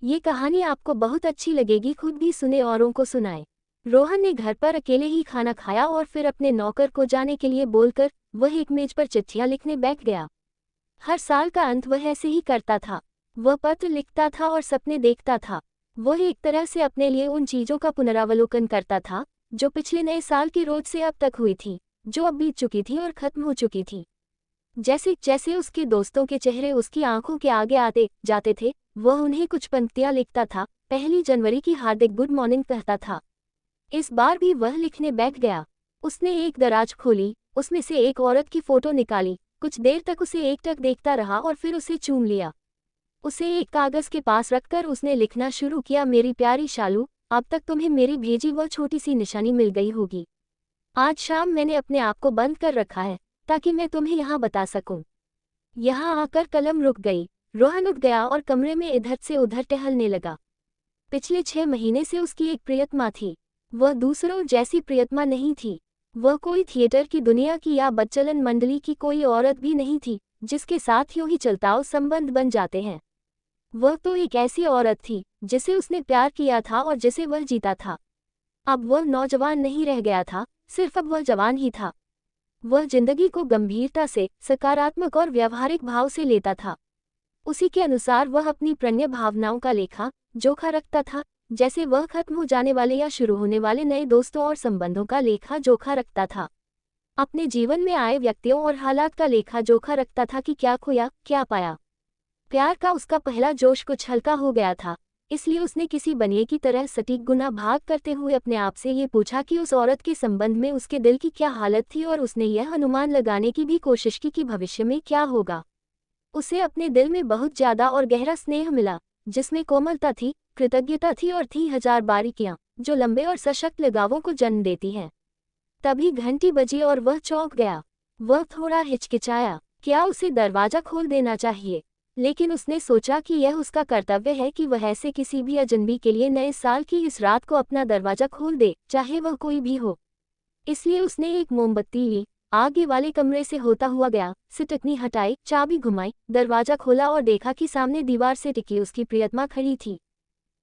ये कहानी आपको बहुत अच्छी लगेगी, खुद भी सुने औरों को सुनाए। रोहन ने घर पर अकेले ही खाना खाया और फिर अपने नौकर को जाने के लिए बोलकर वह एक मेज पर चिट्ठियां लिखने बैठ गया। हर साल का अंत वह ऐसे ही करता था। वह पत्र लिखता था और सपने देखता था। वह एक तरह से अपने लिए उन चीजों का पुनरावलोकन करता था जो पिछले नए साल के रोज से अब तक हुई थी, जो अब बीत चुकी थी और खत्म हो चुकी थी। जैसे जैसे उसके दोस्तों के चेहरे उसकी आंखों के आगे आते जाते थे, वह उन्हें कुछ पंक्तियां लिखता था। 1 जनवरी की हार्दिक गुड मॉर्निंग कहता था। इस बार भी वह लिखने बैठ गया। उसने एक दराज खोली, उसमें से एक औरत की फोटो निकाली, कुछ देर तक उसे एकटक देखता रहा और फिर उसे चूम लिया। उसे एक कागज के पास रखकर उसने लिखना शुरू किया, मेरी प्यारी शालू, अब तक तुम्हें मेरी भेजी वह छोटी सी निशानी मिल गई होगी। आज शाम मैंने अपने आप को बंद कर रखा है ताकि मैं तुम्हें यहाँ बता सकूं। यहाँ आकर कलम रुक गई। रोहन उठ गया और कमरे में इधर से उधर टहलने लगा। पिछले 6 महीने से उसकी एक प्रियतमा थी। वह दूसरों जैसी प्रियतमा नहीं थी। वह कोई थिएटर की दुनिया की या बच्चलन मंडली की कोई औरत भी नहीं थी जिसके साथ यूं ही चलताओ संबंध बन जाते हैं। वह तो एक ऐसी औरत थी जिसे उसने प्यार किया था और जिसे वह जीता था। अब वह नौजवान नहीं रह गया था, सिर्फ अब वह जवान ही था। वह जिंदगी को गंभीरता से, सकारात्मक और व्यावहारिक भाव से लेता था। उसी के अनुसार वह अपनी प्रणय भावनाओं का लेखा जोखा रखता था, जैसे वह खत्म हो जाने वाले या शुरू होने वाले नए दोस्तों और संबंधों का लेखा जोखा रखता था। अपने जीवन में आए व्यक्तियों और हालात का लेखा जोखा रखता था कि क्या खोया, क्या पाया। प्यार का उसका पहला जोश कुछ हल्का हो गया था, इसलिए उसने किसी बनिए की तरह सटीक गुना भाग करते हुए अपने आप से ये पूछा कि उस औरत के संबंध में उसके दिल की क्या हालत थी, और उसने यह अनुमान लगाने की भी कोशिश की कि भविष्य में क्या होगा। उसे अपने दिल में बहुत ज्यादा और गहरा स्नेह मिला, जिसमें कोमलता थी, कृतज्ञता थी और थी हजार बारीकियां जो लंबे और सशक्त लगावों को जन्म देती हैं। तभी घंटी बजी और वह चौंक गया। वह थोड़ा हिचकिचाया, क्या उसे दरवाजा खोल देना चाहिए, लेकिन उसने सोचा कि यह उसका कर्तव्य है कि वह ऐसे किसी भी अजनबी के लिए नए साल की इस रात को अपना दरवाजा खोल दे, चाहे वह कोई भी हो। इसलिए उसने एक मोमबत्ती ली, आगे वाले कमरे से होता हुआ गया, सिटकनी हटाई, चाबी घुमाई, दरवाजा खोला और देखा कि सामने दीवार से टिकी उसकी प्रियतमा खड़ी थी।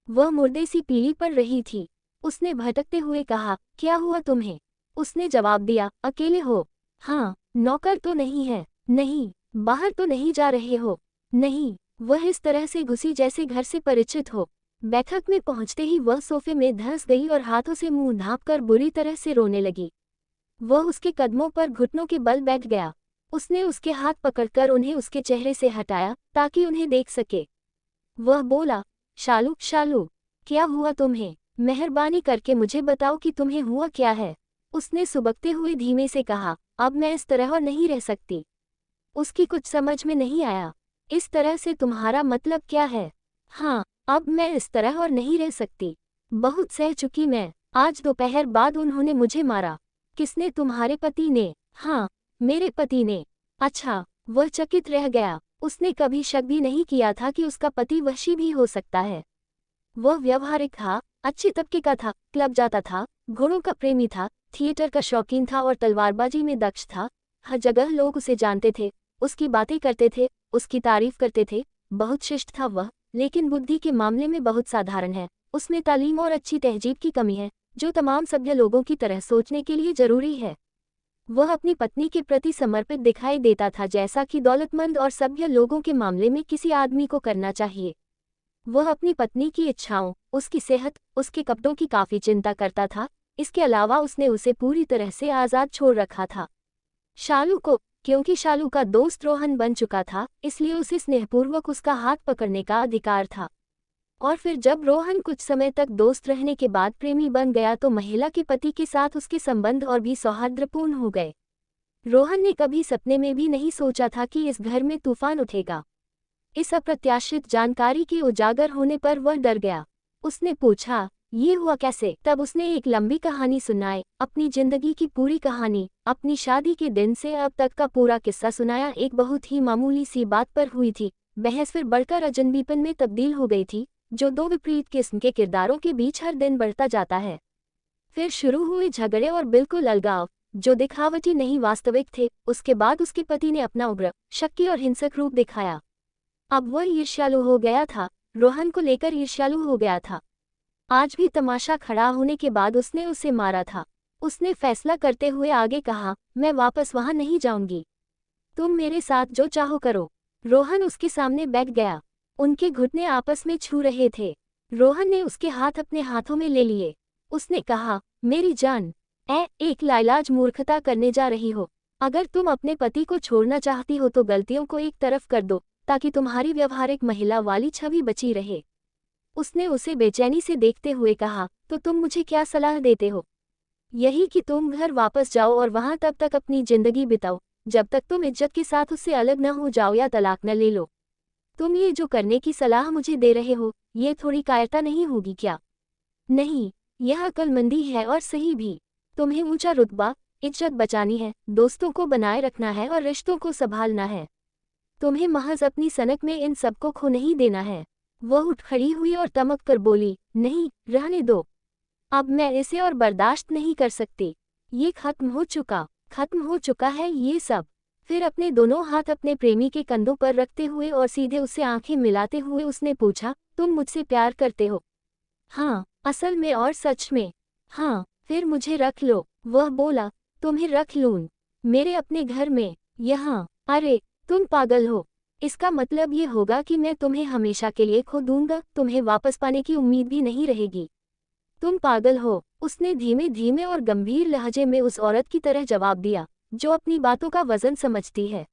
वह मुर्दे सी पीली पड़ रही थी। उसने भटकते हुए कहा, क्या हुआ तुम्हें? उसने जवाब दिया, अकेले हो? हाँ। नौकर तो नहीं है? नहीं। बाहर तो नहीं जा रहे हो? नहीं। वह इस तरह से घुसी जैसे घर से परिचित हो। बैठक में पहुंचते ही वह सोफे में धंस गई और हाथों से मुंह ढांपकर बुरी तरह से रोने लगी। वह उसके कदमों पर घुटनों के बल बैठ गया। उसने उसके हाथ पकड़कर उन्हें उसके चेहरे से हटाया ताकि उन्हें देख सके। वह बोला, शालू शालू, क्या हुआ तुम्हें? मेहरबानी करके मुझे बताओ कि तुम्हें हुआ क्या है। उसने सुबकते हुए धीमे से कहा, अब मैं इस तरह और नहीं रह सकती। उसकी कुछ समझ में नहीं आया। इस तरह से तुम्हारा मतलब क्या है? हाँ, अब मैं इस तरह और नहीं रह सकती। बहुत सह चुकी मैं। आज दोपहर बाद उन्होंने मुझे मारा। किसने? तुम्हारे पति ने? हाँ, मेरे पति ने। अच्छा। वह चकित रह गया। उसने कभी शक भी नहीं किया था कि उसका पति वशी भी हो सकता है। वह व्यवहारिक था, अच्छे तबके का था, क्लब जाता था, घोड़ों का प्रेमी था, थिएटर का शौकीन था और तलवारबाजी में दक्ष था। हर जगह लोग उसे जानते थे, उसकी बातें करते थे, उसकी तारीफ करते थे। बहुत शिष्ट था वह, लेकिन बुद्धि के मामले में बहुत साधारण है। उसमें तालीम और अच्छी तहजीब की कमी है, जो तमाम सभ्य लोगों की तरह सोचने के लिए जरूरी है। वह अपनी पत्नी के प्रति समर्पित दिखाई देता था, जैसा कि दौलतमंद और सभ्य लोगों के मामले में किसी आदमी को करना चाहिए। वह अपनी पत्नी की इच्छाओं, उसकी सेहत, उसके कपड़ों की काफी चिंता करता था। इसके अलावा उसने उसे पूरी तरह से आजाद छोड़ रखा था। शालू को, क्योंकि शालू का दोस्त रोहन बन चुका था, इसलिए उसे स्नेहपूर्वक उसका हाथ पकड़ने का अधिकार था। और फिर जब रोहन कुछ समय तक दोस्त रहने के बाद प्रेमी बन गया तो महिला के पति के साथ उसके संबंध और भी सौहार्दपूर्ण हो गए। रोहन ने कभी सपने में भी नहीं सोचा था कि इस घर में तूफान उठेगा। इस अप्रत्याशित जानकारी के उजागर होने पर वह डर गया। उसने पूछा, ये हुआ कैसे? तब उसने एक लंबी कहानी सुनाई, अपनी जिंदगी की पूरी कहानी, अपनी शादी के दिन से अब तक का पूरा किस्सा सुनाया। एक बहुत ही मामूली सी बात पर हुई थी बहस, फिर बढ़कर अजनबीपन में तब्दील हो गई थी, जो दो विपरीत किस्म के किरदारों के बीच हर दिन बढ़ता जाता है। फिर शुरू हुए झगड़े और बिल्कुल अलगाव, जो दिखावटी नहीं वास्तविक थे। उसके बाद उसके पति ने अपना उग्र, शक्की और हिंसक रूप दिखाया। अब वह ईर्ष्यालु हो गया था, रोहन को लेकर ईर्ष्यालु हो गया था। आज भी तमाशा खड़ा होने के बाद उसने उसे मारा था। उसने फैसला करते हुए आगे कहा, मैं वापस वहां नहीं जाऊंगी। तुम मेरे साथ जो चाहो करो। रोहन उसके सामने बैठ गया। उनके घुटने आपस में छू रहे थे। रोहन ने उसके हाथ अपने हाथों में ले लिए। उसने कहा, मेरी जान, एक लाइलाज मूर्खता करने जा रही हो। अगर तुम अपने पति को छोड़ना चाहती हो तो गलतियों को एक तरफ कर दो, ताकि तुम्हारी व्यवहारिक महिला वाली छवि बची रहे। उसने उसे बेचैनी से देखते हुए कहा, तो तुम मुझे क्या सलाह देते हो? यही कि तुम घर वापस जाओ और वहां तब तक अपनी जिंदगी बिताओ, जब तक तुम इज्जत के साथ उससे अलग न हो जाओ या तलाक न ले लो। तुम ये जो करने की सलाह मुझे दे रहे हो, ये थोड़ी कायरता नहीं होगी क्या? नहीं, यह अक्लमंदी है और सही भी। तुम्हें ऊंचा रुतबा, इज्जत बचानी है, दोस्तों को बनाए रखना है और रिश्तों को संभालना है। तुम्हें महज अपनी सनक में इन सबको खो नहीं देना है। वह उठ खड़ी हुई और तमक कर बोली, नहीं, रहने दो। अब मैं इसे और बर्दाश्त नहीं कर सकती। ये खत्म हो चुका है ये सब। फिर अपने दोनों हाथ अपने प्रेमी के कंधों पर रखते हुए और सीधे उससे आंखें मिलाते हुए उसने पूछा, तुम मुझसे प्यार करते हो? हाँ, असल में और सच में। हाँ, फिर मुझे रख लो। वह बोला, तुम्हें रख लूं? मेरे अपने घर में, यहाँ? अरे, तुम पागल हो। इसका मतलब ये होगा कि मैं तुम्हें हमेशा के लिए खो दूंगा, तुम्हें वापस पाने की उम्मीद भी नहीं रहेगी। तुम पागल हो, उसने धीमे धीमे और गंभीर लहजे में उस औरत की तरह जवाब दिया, जो अपनी बातों का वजन समझती है।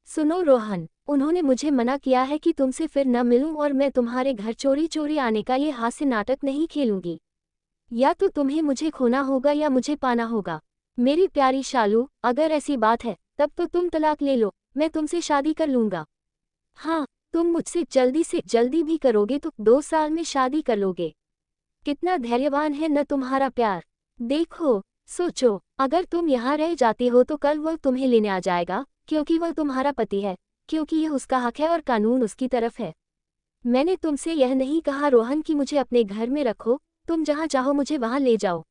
सुनो रोहन, उन्होंने मुझे मना किया है कि तुमसे फिर न मिलूं और मैं तुम्हारे घर चोरी चोरी आने का ये हास्य नाटक नहीं खेलूंगी। या तो तुम्हें मुझे खोना होगा या मुझे पाना होगा। मेरी प्यारी शालू, अगर ऐसी बात है, तब तो तुम तलाक ले लो, मैं तुमसे शादी कर लूंगा। हाँ, तुम मुझसे जल्दी से जल्दी भी करोगे तो 2 साल में शादी कर लोगे। कितना धैर्यवान है न तुम्हारा प्यार। देखो, सोचो, अगर तुम यहाँ रह जाती हो तो कल वह तुम्हें लेने आ जाएगा, क्योंकि वह तुम्हारा पति है, क्योंकि यह उसका हक है और कानून उसकी तरफ है। मैंने तुमसे यह नहीं कहा रोहन कि मुझे अपने घर में रखो, तुम जहाँ चाहो मुझे वहाँ ले जाओ।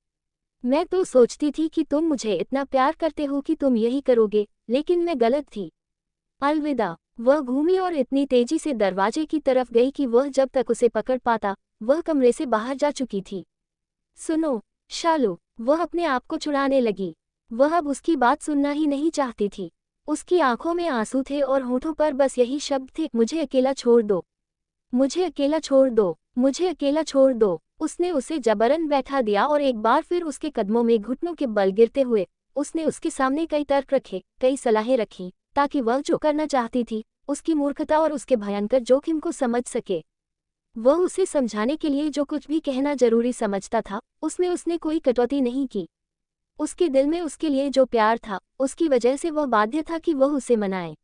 मैं तो सोचती थी कि तुम मुझे इतना प्यार करते हो कि तुम यही करोगे, लेकिन मैं गलत थी। अलविदा। वह घूमी और इतनी तेजी से दरवाजे की तरफ गई कि वह जब तक उसे पकड़ पाता, वह कमरे से बाहर जा चुकी थी। सुनो, शालू, वह अपने आप को छुड़ाने लगी। वह अब उसकी बात सुनना ही नहीं चाहती थी। उसकी आंखों में आंसू थे और होठों पर बस यही शब्द थे, मुझे अकेला छोड़ दो, मुझे अकेला छोड़ दो, मुझे अकेला छोड़ दो। उसने उसे जबरन बैठा दिया और एक बार फिर उसके कदमों में घुटनों के बल गिरते हुए उसने उसके सामने कई तर्क रखे, कई सलाहें रखी, ताकि वह जो करना चाहती थी, उसकी मूर्खता और उसके भयंकर जोखिम को समझ सके। वह उसे समझाने के लिए जो कुछ भी कहना जरूरी समझता था, उसमें उसने कोई कटौती नहीं की। उसके दिल में उसके लिए जो प्यार था, उसकी वजह से वह बाध्य था कि वह उसे मनाए।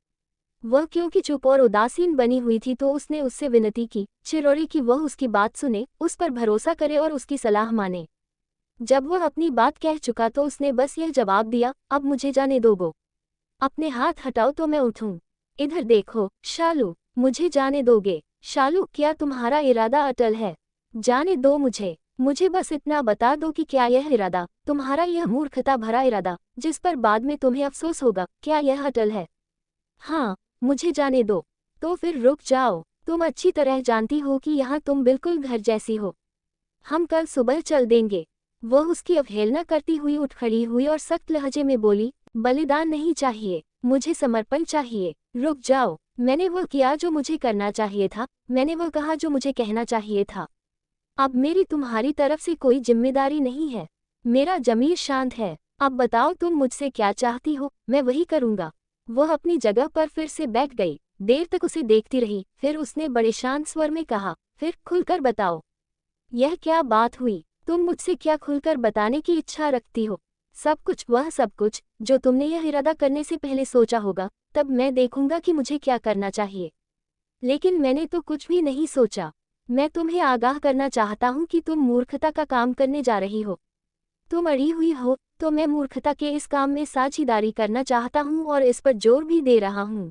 वह क्योंकि चुप और उदासीन बनी हुई थी तो उसने उससे विनती की, चिरौरी कि वह उसकी बात सुने, उस पर भरोसा करे और उसकी सलाह माने। जब वह अपनी बात कह चुका तो उसने बस यह जवाब दिया, अब मुझे जाने दोगो। अपने हाथ हटाओ तो मैं उठूं। इधर देखो, शालू, मुझे जाने दोगे? शालू, क्या तुम्हारा इरादा अटल है? जाने दो मुझे। मुझे बस इतना बता दो कि क्या यह इरादा, तुम्हारा यह मूर्खता भरा इरादा, जिस पर बाद में तुम्हें अफसोस होगा, क्या यह अटल है? हाँ, मुझे जाने दो। तो फिर रुक जाओ। तुम अच्छी तरह जानती हो कि यहाँ तुम बिल्कुल घर जैसी हो। हम कल सुबह चल देंगे। वह उसकी अवहेलना करती हुई उठ खड़ी हुई और सख्त लहजे में बोली, बलिदान नहीं चाहिए, मुझे समर्पण चाहिए। रुक जाओ, मैंने वह किया जो मुझे करना चाहिए था, मैंने वह कहा जो मुझे कहना चाहिए था। अब मेरी तुम्हारी तरफ से कोई जिम्मेदारी नहीं है। मेरा ज़मीर शांत है। अब बताओ तुम मुझसे क्या चाहती हो, मैं वही करूँगा। वह अपनी जगह पर फिर से बैठ गई, देर तक उसे देखती रही, फिर उसने बड़े शांत स्वर में कहा, फिर खुलकर बताओ। यह क्या बात हुई? तुम मुझसे क्या खुलकर बताने की इच्छा रखती हो? सब कुछ, वह सब कुछ, जो तुमने यह इरादा करने से पहले सोचा होगा, तब मैं देखूंगा कि मुझे क्या करना चाहिए। लेकिन मैंने तो कुछ भी नहीं सोचा। मैं तुम्हें आगाह करना चाहता हूँ कि तुम मूर्खता का काम करने जा रही हो। तुम अड़ी हुई हो, तो मैं मूर्खता के इस काम में साझेदारी करना चाहता हूँ और इस पर जोर भी दे रहा हूँ।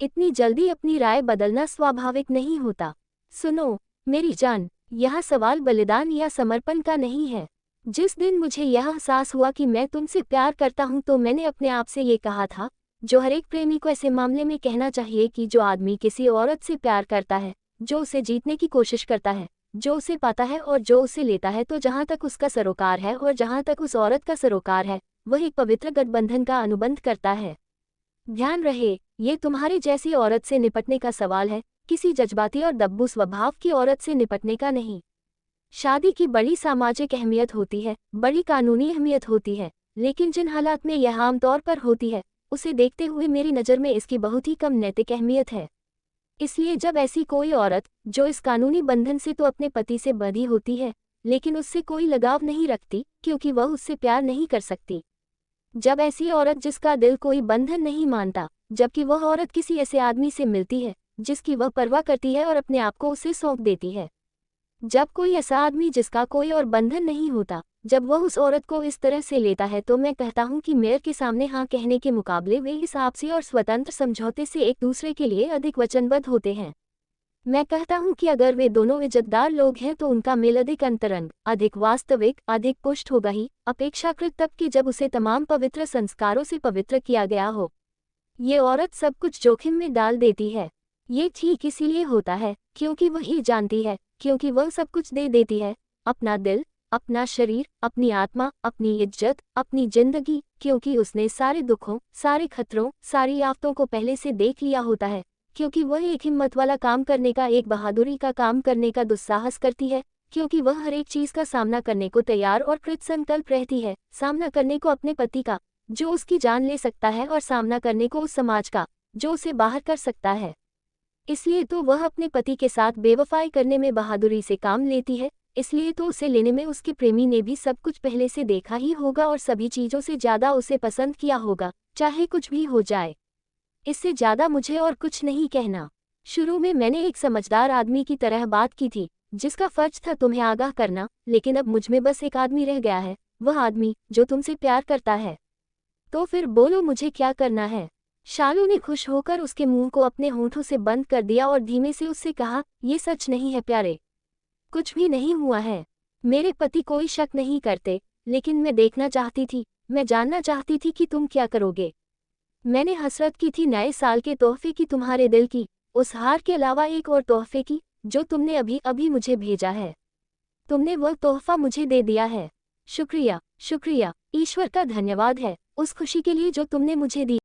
इतनी जल्दी अपनी राय बदलना स्वाभाविक नहीं होता। सुनो, मेरी जान, यह सवाल बलिदान या समर्पण का नहीं है। जिस दिन मुझे यह एहसास हुआ कि मैं तुमसे प्यार करता हूँ तो मैंने अपने आप से ये कहा था, जो हर एक प्रेमी को ऐसे मामले में कहना चाहिए कि जो आदमी किसी औरत से प्यार करता है, जो उसे जीतने की कोशिश करता है, जो उसे पाता है और जो उसे लेता है। तो जहाँ तक उसका सरोकार है और जहाँ तक उस औरत का सरोकार है, वह एक पवित्र गठबंधन का अनुबंध करता है। ध्यान रहे, ये तुम्हारी जैसी औरत से निपटने का सवाल है, किसी जज्बाती और दब्बू स्वभाव की औरत से निपटने का नहीं। शादी की बड़ी सामाजिक अहमियत होती है, बड़ी कानूनी अहमियत होती है, लेकिन जिन हालात में यह आमतौर पर होती है, उसे देखते हुए मेरी नज़र में इसकी बहुत ही कम नैतिक अहमियत है। इसलिए जब ऐसी कोई औरत, जो इस कानूनी बंधन से तो अपने पति से बंधी होती है, लेकिन उससे कोई लगाव नहीं रखती क्योंकि वह उससे प्यार नहीं कर सकती। जब ऐसी औरत जिसका दिल कोई बंधन नहीं मानता, जबकि वह औरत किसी ऐसे आदमी से मिलती है जिसकी वह परवाह करती है और अपने आप को उसे सौंप देती है। जब कोई ऐसा आदमी जिसका कोई और बंधन नहीं होता, जब वह उस औरत को इस तरह से लेता है, तो मैं कहता हूँ कि मेयर के सामने हाँ कहने के मुकाबले वे इस आपसी और स्वतंत्र समझौते से एक दूसरे के लिए अधिक वचनबद्ध होते हैं। मैं कहता हूँ कि अगर वे दोनों इज्जतदार लोग हैं तो उनका मेल अधिक अंतरंग, अधिक वास्तविक, अधिक पुष्ट होगा ही, अपेक्षाकृत तब कि जब उसे तमाम पवित्र संस्कारों से पवित्र किया गया हो। ये औरत सब कुछ जोखिम में डाल देती है। ये ठीक इसीलिए होता है क्योंकि वह ही जानती है, क्योंकि वह सब कुछ दे देती है, अपना दिल, अपना शरीर, अपनी आत्मा, अपनी इज्जत, अपनी जिंदगी, क्योंकि उसने सारे दुखों, सारे खतरों, सारी आफतों को पहले से देख लिया होता है, क्योंकि वह एक हिम्मत वाला काम करने का, एक बहादुरी का काम करने का दुस्साहस करती है, क्योंकि वह हर एक चीज का सामना करने को तैयार और कृत संकल्प रहती है, सामना करने को अपने पति का, जो उसकी जान ले सकता है, और सामना करने को उस समाज का, जो उसे बाहर कर सकता है। इसलिए तो वह अपने पति के साथ बेवफाई करने में बहादुरी से काम लेती है, इसलिए तो उसे लेने में उसके प्रेमी ने भी सब कुछ पहले से देखा ही होगा और सभी चीज़ों से ज़्यादा उसे पसंद किया होगा, चाहे कुछ भी हो जाए। इससे ज़्यादा मुझे और कुछ नहीं कहना। शुरू में मैंने एक समझदार आदमी की तरह बात की थी, जिसका फर्ज था तुम्हें आगाह करना, लेकिन अब मुझ में बस एक आदमी रह गया है, वह आदमी जो तुमसे प्यार करता है। तो फिर बोलो मुझे क्या करना है? शालू ने खुश होकर उसके मुंह को अपने होंठों से बंद कर दिया और धीमे से उससे कहा, ये सच नहीं है प्यारे, कुछ भी नहीं हुआ है। मेरे पति कोई शक नहीं करते, लेकिन मैं देखना चाहती थी, मैं जानना चाहती थी कि तुम क्या करोगे। मैंने हसरत की थी नए साल के तोहफे की, तुम्हारे दिल की, उस हार के अलावा एक और तोहफे की, जो तुमने अभी अभी मुझे भेजा है। तुमने वह तोहफा मुझे दे दिया है। शुक्रिया, शुक्रिया, ईश्वर का धन्यवाद है उस खुशी के लिए जो तुमने मुझे दी।